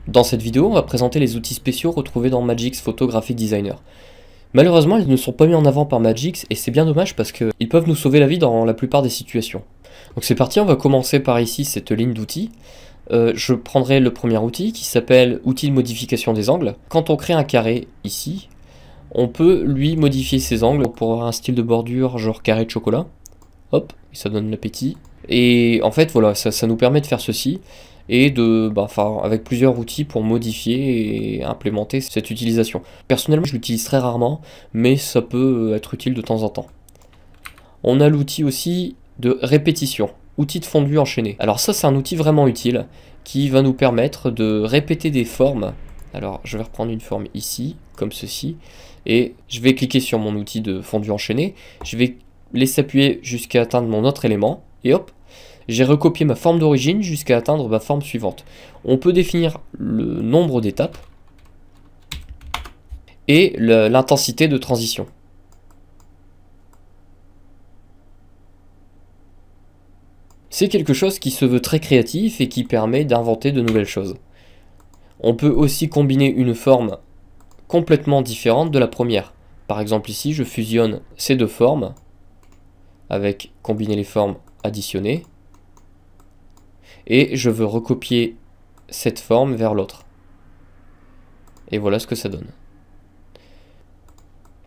Dans cette vidéo, on va présenter les outils spéciaux retrouvés dans Magix Photo Graphic Designer. Malheureusement, ils ne sont pas mis en avant par Magix et c'est bien dommage parce qu'ils peuvent nous sauver la vie dans la plupart des situations. Donc c'est parti, on va commencer par ici cette ligne d'outils. Je prendrai le premier outil qui s'appelle outil de modification des angles. Quand on crée un carré ici, on peut lui modifier ses angles pour avoir un style de bordure genre carré de chocolat. Hop, ça donne l'appétit. Et en fait voilà, ça nous permet de faire ceci et avec plusieurs outils pour modifier et implémenter cette utilisation. Personnellement, je l'utilise très rarement, mais ça peut être utile de temps en temps. On a l'outil aussi de répétition, outil de fondu enchaîné. Alors ça, c'est un outil vraiment utile qui va nous permettre de répéter des formes. Alors, je vais reprendre une forme ici, comme ceci, et je vais cliquer sur mon outil de fondu enchaîné. Je vais laisser appuyer jusqu'à atteindre mon autre élément, et hop, j'ai recopié ma forme d'origine jusqu'à atteindre ma forme suivante. On peut définir le nombre d'étapes et l'intensité de transition. C'est quelque chose qui se veut très créatif et qui permet d'inventer de nouvelles choses. On peut aussi combiner une forme complètement différente de la première. Par exemple ici, je fusionne ces deux formes avec combiner les formes additionnées. Et je veux recopier cette forme vers l'autre. Et voilà ce que ça donne.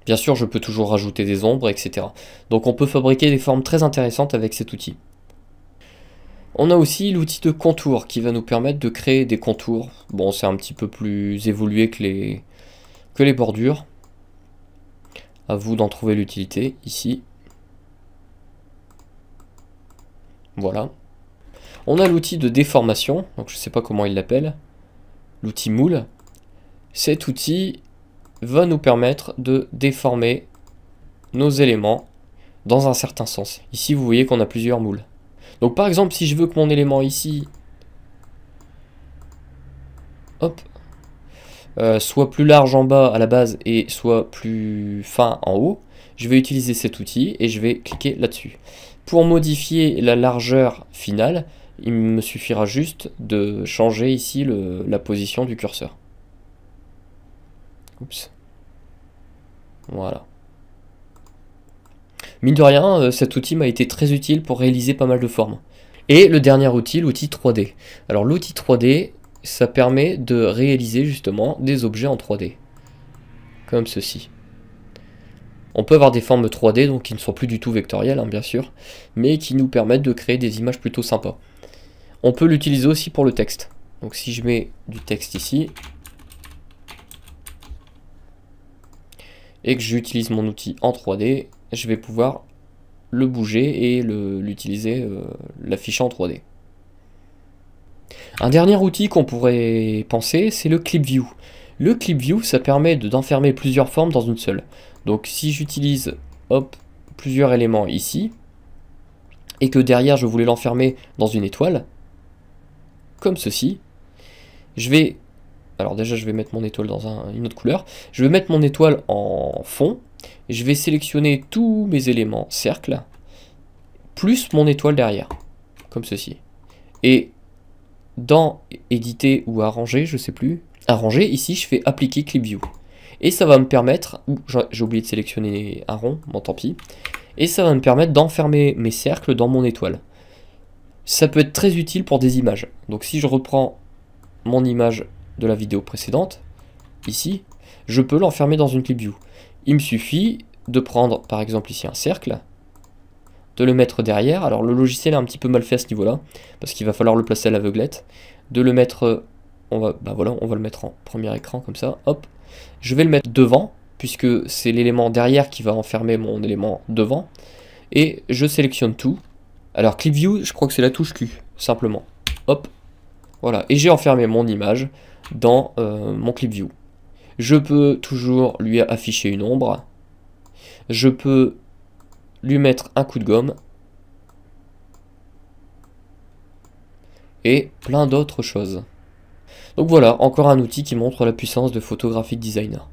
Bien sûr, je peux toujours rajouter des ombres, etc. Donc on peut fabriquer des formes très intéressantes avec cet outil. On a aussi l'outil de contour qui va nous permettre de créer des contours. Bon, c'est un petit peu plus évolué que les bordures. À vous d'en trouver l'utilité ici. Voilà. On a l'outil de déformation, donc je ne sais pas comment il l'appelle, l'outil moule. Cet outil va nous permettre de déformer nos éléments dans un certain sens. Ici, vous voyez qu'on a plusieurs moules. Donc par exemple, si je veux que mon élément ici hop, soit plus large en bas à la base et soit plus fin en haut, je vais utiliser cet outil et je vais cliquer là-dessus. Pour modifier la largeur finale, il me suffira juste de changer ici la position du curseur. Oups. Voilà. Mine de rien, cet outil m'a été très utile pour réaliser pas mal de formes. Et le dernier outil, l'outil 3D. Alors l'outil 3D, ça permet de réaliser justement des objets en 3D. Comme ceci. On peut avoir des formes 3D, donc qui ne sont plus du tout vectorielles, hein, bien sûr, mais qui nous permettent de créer des images plutôt sympas. On peut l'utiliser aussi pour le texte. Donc si je mets du texte ici, et que j'utilise mon outil en 3D, je vais pouvoir le bouger et l'utiliser, l'afficher en 3D. Un dernier outil qu'on pourrait penser, c'est le Clip View. Le Clip View, ça permet d'enfermer plusieurs formes dans une seule. Donc si j'utilise plusieurs éléments ici, et que derrière je voulais l'enfermer dans une étoile, comme ceci, alors déjà je vais mettre mon étoile dans une autre couleur, je vais mettre mon étoile en fond, et je vais sélectionner tous mes éléments cercle, plus mon étoile derrière, comme ceci. Et dans éditer ou arranger, je sais plus, arranger, ici je fais appliquer Clip View. Et ça va me permettre, j'ai oublié de sélectionner un rond, bon tant pis, et ça va me permettre d'enfermer mes cercles dans mon étoile. Ça peut être très utile pour des images. Donc si je reprends mon image de la vidéo précédente, ici, je peux l'enfermer dans une Clip View. Il me suffit de prendre par exemple ici un cercle, de le mettre derrière. Alors le logiciel est un petit peu mal fait à ce niveau-là, parce qu'il va falloir le placer à l'aveuglette. De le mettre, on va le mettre en premier écran comme ça, hop. Je vais le mettre devant, puisque c'est l'élément derrière qui va enfermer mon élément devant. Et je sélectionne tout. Alors Clip View, je crois que c'est la touche Q, simplement. Hop, voilà. Et j'ai enfermé mon image dans mon Clip View. Je peux toujours lui afficher une ombre. Je peux lui mettre un coup de gomme. Et plein d'autres choses. Donc voilà, encore un outil qui montre la puissance de Photographic Designer.